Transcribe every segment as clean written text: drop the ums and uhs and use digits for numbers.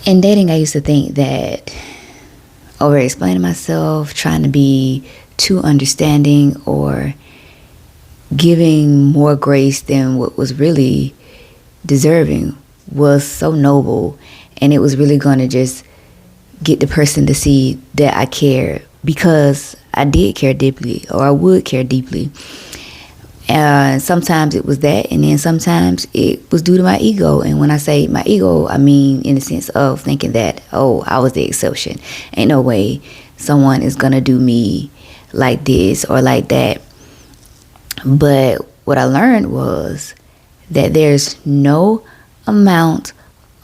In dating, I used to think that over explaining myself, trying to be too understanding, or giving more grace than what was really deserving was so noble, and it was really going to just get the person to see that I care, because I did care deeply, or I would care deeply. Sometimes it was that, and then sometimes it was due to my ego. And when I say my ego, I mean in the sense of thinking that, oh, I was the exception. Ain't no way someone is gonna do me like this or like that. But what I learned was that there's no amount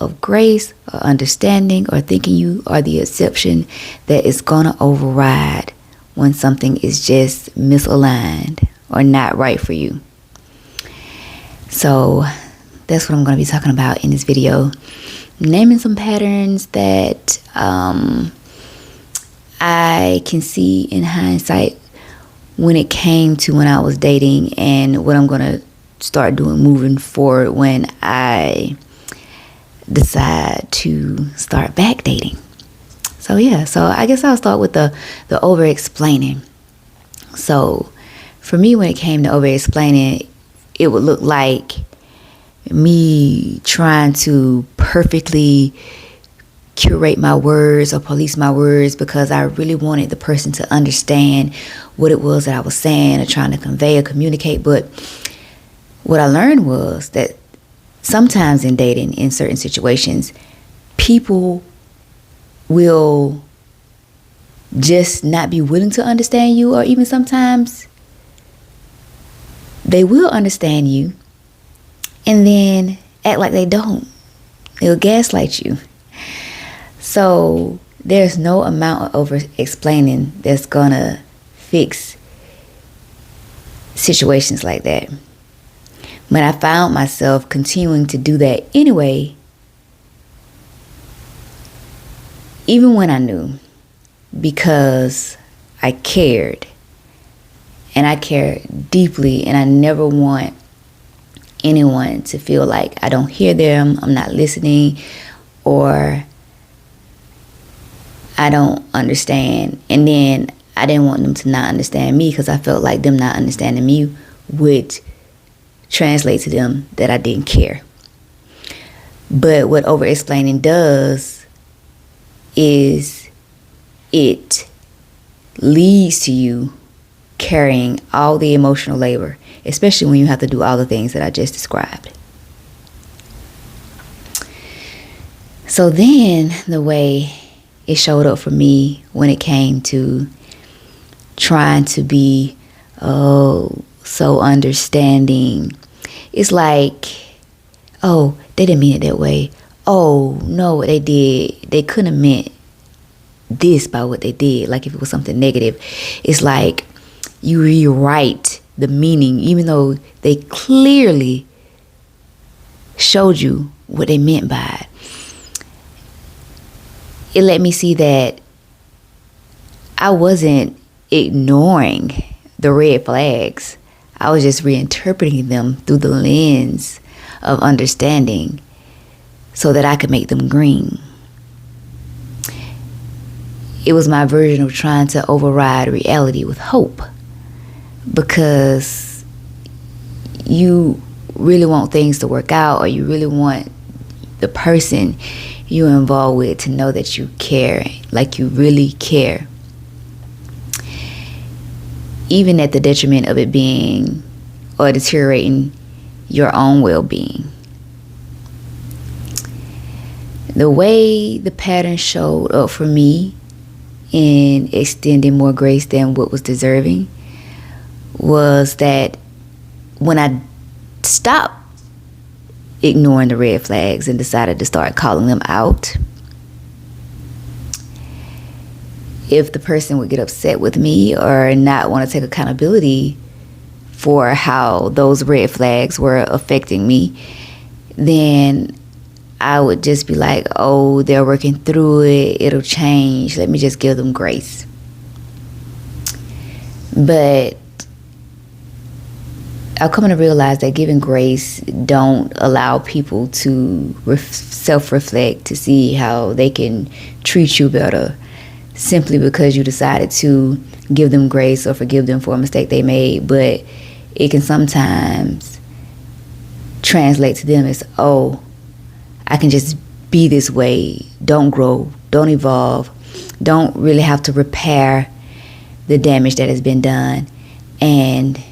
of grace or understanding or thinking you are the exception that is gonna override when something is just misaligned or not right for you. So that's what I'm going to be talking about in this video. Naming some patterns that I can see in hindsight when it came to when I was dating, and what I'm going to start doing moving forward when I decide to start back dating. So I guess I'll start with the over explaining. So for me, when it came to over explaining, it would look like me trying to perfectly curate my words or police my words, because I really wanted the person to understand what it was that I was saying or trying to convey or communicate. But what I learned was that sometimes in dating, in certain situations, people will just not be willing to understand you, or even sometimes they will understand you and then act like they don't. They'll gaslight you. So there's no amount of over explaining that's gonna fix situations like that. When I found myself continuing to do that anyway, even when I knew, because I cared, and I care deeply, and I never want anyone to feel like I don't hear them, I'm not listening, or I don't understand. And then I didn't want them to not understand me, because I felt like them not understanding me would translate to them that I didn't care. But what over explaining does is it leads to you carrying all the emotional labor, especially when you have to do all the things that I just described. So then the way it showed up for me when it came to trying to be so understanding, it's like, oh, they didn't mean it that way. Oh, no, what they did, they couldn't have meant this by what they did. Like if it was something negative, it's like you rewrite the meaning, even though they clearly showed you what they meant by it. It let me see that I wasn't ignoring the red flags. I was just reinterpreting them through the lens of understanding so that I could make them green. It was my version of trying to override reality with hope, because you really want things to work out, or you really want the person you're involved with to know that you care, like you really care, even at the detriment of it being or deteriorating your own well-being. The way the pattern showed up for me in extending more grace than what was deserving was that when I stopped ignoring the red flags and decided to start calling them out, if the person would get upset with me or not want to take accountability for how those red flags were affecting me, then I would just be like, oh, they're working through it, it'll change, let me just give them grace. But I've come to realize that giving grace don't allow people to self-reflect to see how they can treat you better simply because you decided to give them grace or forgive them for a mistake they made. But it can sometimes translate to them as, oh, I can just be this way, don't grow, don't evolve, don't really have to repair the damage that has been done, and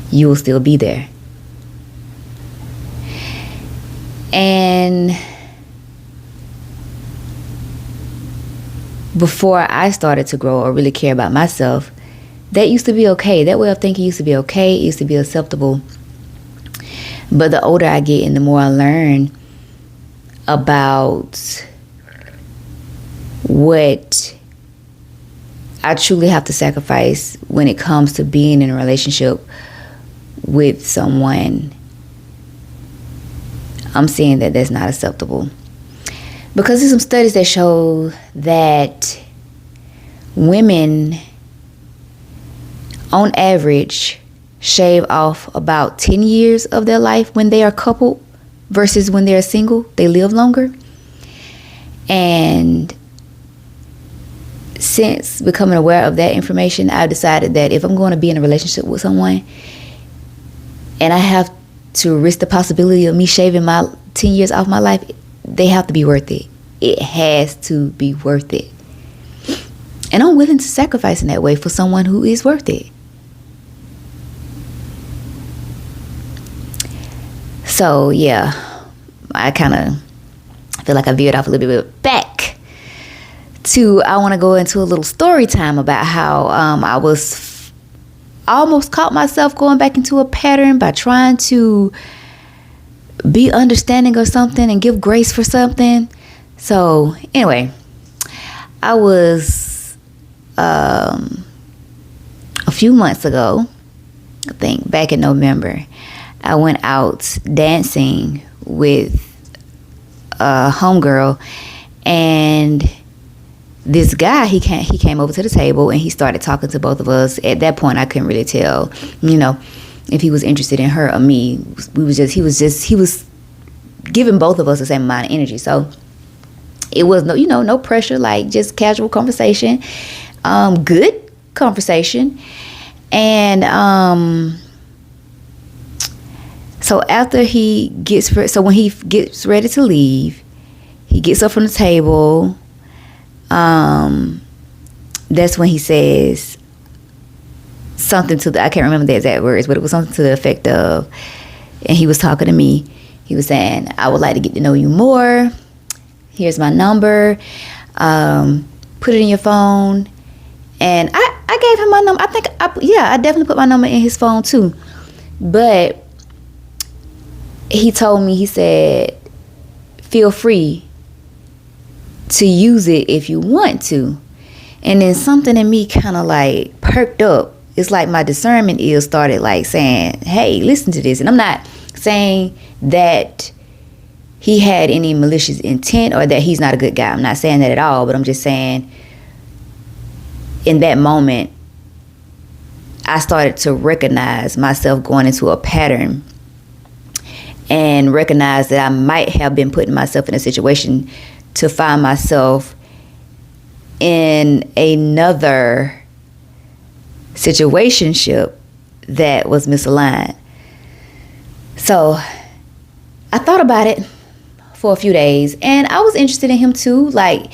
you will still be there. And before I started to grow or really care about myself, that used to be okay. That way of thinking used to be okay. It used to be acceptable. But the older I get and the more I learn about what I truly have to sacrifice when it comes to being in a relationship with someone, I'm seeing that that's not acceptable. Because there's some studies that show that women, on average, shave off about 10 years of their life when they are coupled versus when they're single. They live longer. And since becoming aware of that information, I've decided that if I'm going to be in a relationship with someone and I have to risk the possibility of me shaving my 10 years off my life, they have to be worth it. It has to be worth it. And I'm willing to sacrifice in that way for someone who is worth it. So, yeah, I kind of feel like I veered off a little bit back to, I want to go into a little story time about how I almost caught myself going back into a pattern by trying to be understanding of something and give grace for something. So, anyway, I was a few months ago, I think back in November, I went out dancing with a homegirl, and this guy, he came over to the table and he started talking to both of us. At that point, I couldn't really tell, if he was interested in her or me. He was giving both of us the same amount of energy. So it was no pressure, like just casual conversation, good conversation. And so after when he gets ready to leave, he gets up from the table. That's when he says something I can't remember the exact words, but it was something to the effect of, and he was talking to me. He was saying, I would like to get to know you more. Here's my number. Put it in your phone. And I gave him my number. I definitely put my number in his phone too. But he told me, he said, feel free to use it if you want to. And then something in me kind of like perked up. It's like my discernment ears started like saying, hey, listen to this. And I'm not saying that he had any malicious intent or that he's not a good guy. I'm not saying that at all. But I'm just saying, in that moment, I started to recognize myself going into a pattern and recognize that I might have been putting myself in a situation to find myself in another situationship that was misaligned. So I thought about it for a few days, and I was interested in him too. Like,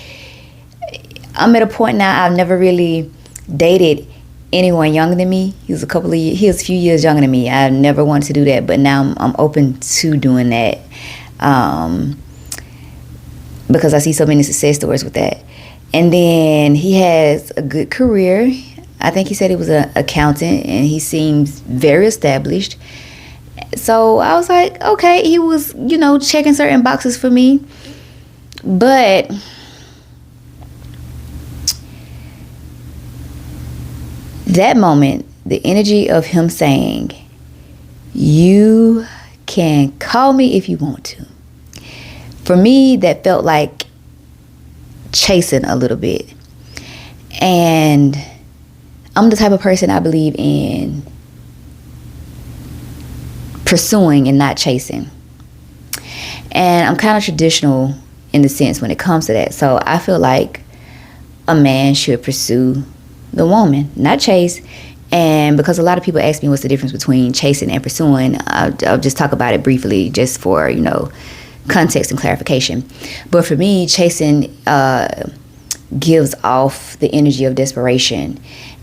I'm at a point now, I've never really dated anyone younger than me. He was a few years younger than me. I never wanted to do that, but now I'm open to doing that, because I see so many success stories with that. And then he has a good career. I think he said he was an accountant, and he seems very established. So I was like, okay, he was, checking certain boxes for me. But that moment, the energy of him saying, you can call me if you want to. For me, that felt like chasing a little bit. And I'm the type of person, I believe in pursuing and not chasing. And I'm kind of traditional in the sense when it comes to that. So I feel like a man should pursue the woman, not chase. And because a lot of people ask me what's the difference between chasing and pursuing, I'll just talk about it briefly just for, context and clarification. But for me, chasing gives off the energy of desperation.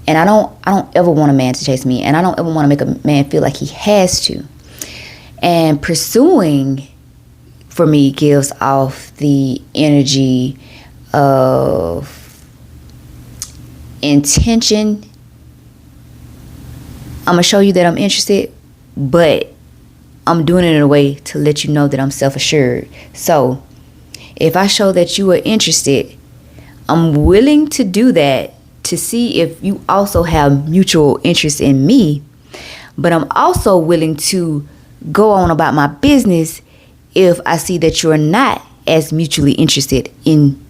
And I don't ever want a man to chase me, and I don't ever want to make a man feel like he has to. And pursuing, for me, gives off the energy of intention. I'm going to show you that I'm interested, but I'm doing it in a way to let you know that I'm self-assured. So if I show that you are interested, I'm willing to do that to see if you also have mutual interest in me. But I'm also willing to go on about my business if I see that you're not as mutually interested in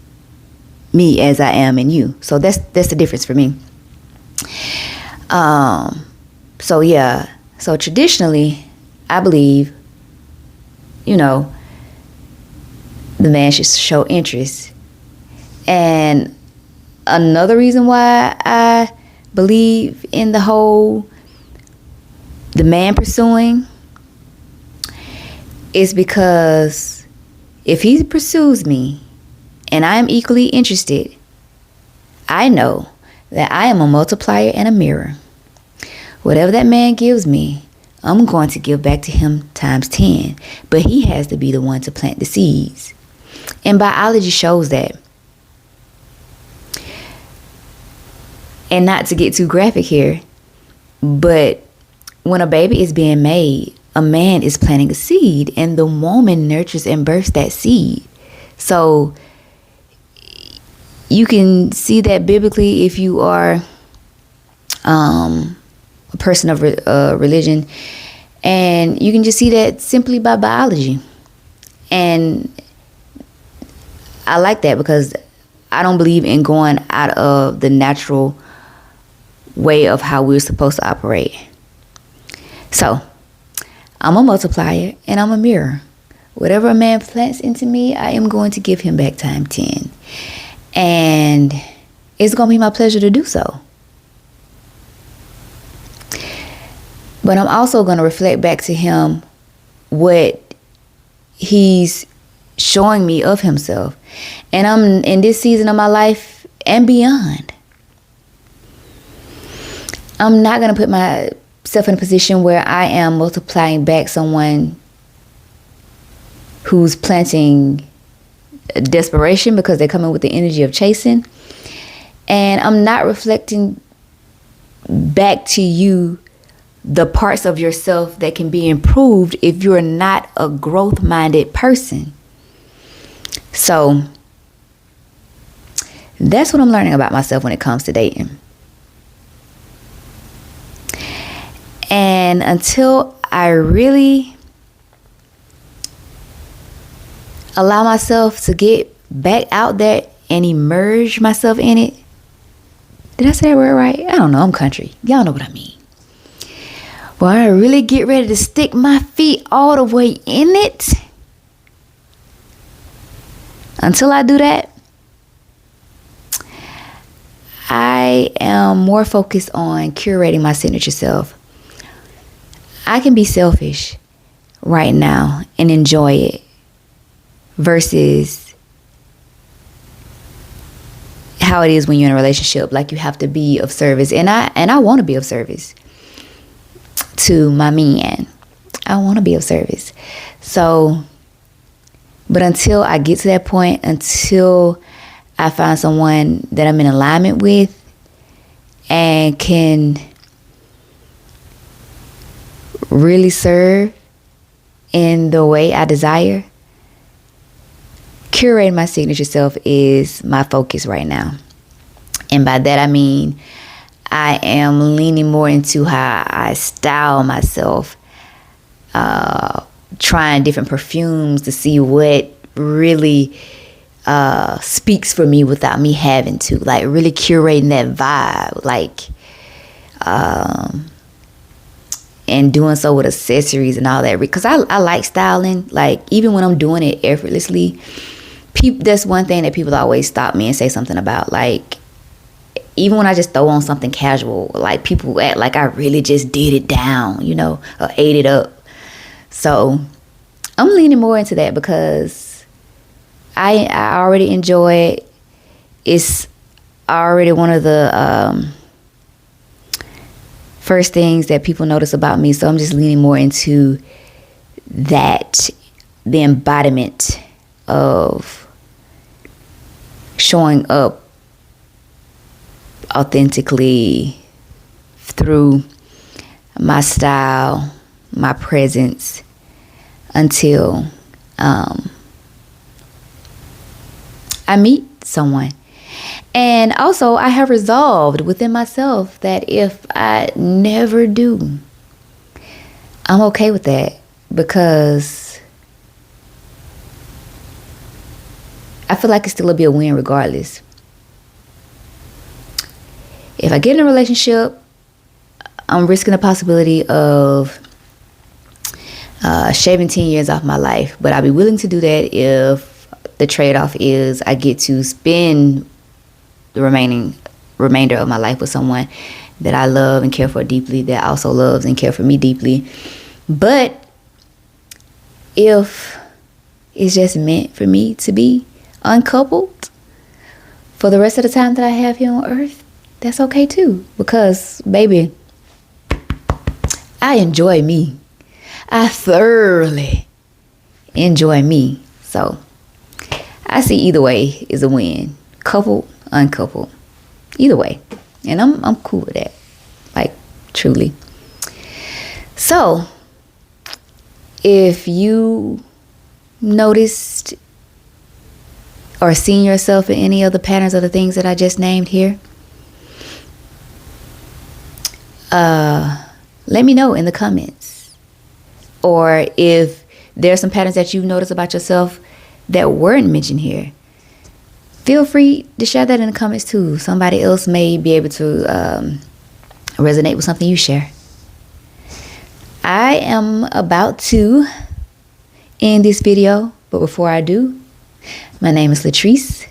me as I am in you. So that's the difference for me. So traditionally, I believe, the man should show interest. And another reason why I believe in the man pursuing is because if he pursues me and I am equally interested, I know that I am a multiplier and a mirror. Whatever that man gives me, I'm going to give back to him times 10. But he has to be the one to plant the seeds. And biology shows that. And not to get too graphic here, but when a baby is being made, a man is planting a seed, and the woman nurtures and births that seed. So you can see that biblically if you are a person of religion, and you can just see that simply by biology. And I like that because I don't believe in going out of the natural way of how we're supposed to operate. So I'm a multiplier and I'm a mirror. Whatever a man plants into me, I am going to give him back time 10. And it's going to be my pleasure to do so. But I'm also going to reflect back to him what he's showing me of himself. And I'm in this season of my life and beyond, I'm not going to put myself in a position where I am multiplying back someone who's planting desperation because they're coming with the energy of chasing. And I'm not reflecting back to you the parts of yourself that can be improved if you're not a growth-minded person. So that's what I'm learning about myself when it comes to dating. And until I really allow myself to get back out there and immerse myself in it. Did I say that word right? I don't know. I'm country. Y'all know what I mean. Well, I really get ready to stick my feet all the way in it. Until I do that, I am more focused on curating my signature self. I can be selfish right now and enjoy it versus how it is when you're in a relationship. Like, you have to be of service, and I want to be of service to my man. I want to be of service. So, but until I get to that point, until I find someone that I'm in alignment with and can really serve in the way I desire, curating my signature self is my focus right now. And by that I mean I am leaning more into how I style myself, trying different perfumes to see what really speaks for me without me having to, like, really curating that vibe. Like, and doing so with accessories and all that, because I like styling. Like, even when I'm doing it effortlessly, that's one thing that people always stop me and say something about. Like, even when I just throw on something casual, like, people act like I really just did it down, or ate it up. So I'm leaning more into that because I already enjoy it. It's already one of the first things that people notice about me. So I'm just leaning more into that, the embodiment of showing up authentically through my style, my presence, until I meet someone. And also, I have resolved within myself that if I never do, I'm okay with that, because I feel like it's still be a win regardless. If I get in a relationship, I'm risking the possibility of shaving 10 years off my life. But I'll be willing to do that if the trade-off is I get to spend the remainder of my life with someone that I love and care for deeply, that also loves and cares for me deeply. But if it's just meant for me to be uncoupled for the rest of the time that I have here on earth, that's okay too. Because, baby, I enjoy me. I thoroughly enjoy me. So I see either way is a win. Coupled, uncoupled, either way. And I'm cool with that. Like, truly. So if you noticed or seen yourself in any of the patterns of the things that I just named here, let me know in the comments. Or if there's some patterns that you've noticed about yourself that weren't mentioned here, feel free to share that in the comments too. Somebody else may be able to resonate with something you share. I am about to end this video, but before I do, my name is Latrice.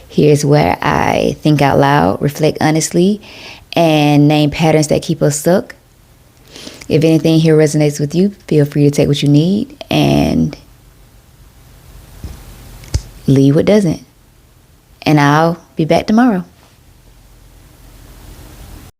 Here's where I think out loud, reflect honestly, and name patterns that keep us stuck. If anything here resonates with you, feel free to take what you need and leave what doesn't. And I'll be back tomorrow.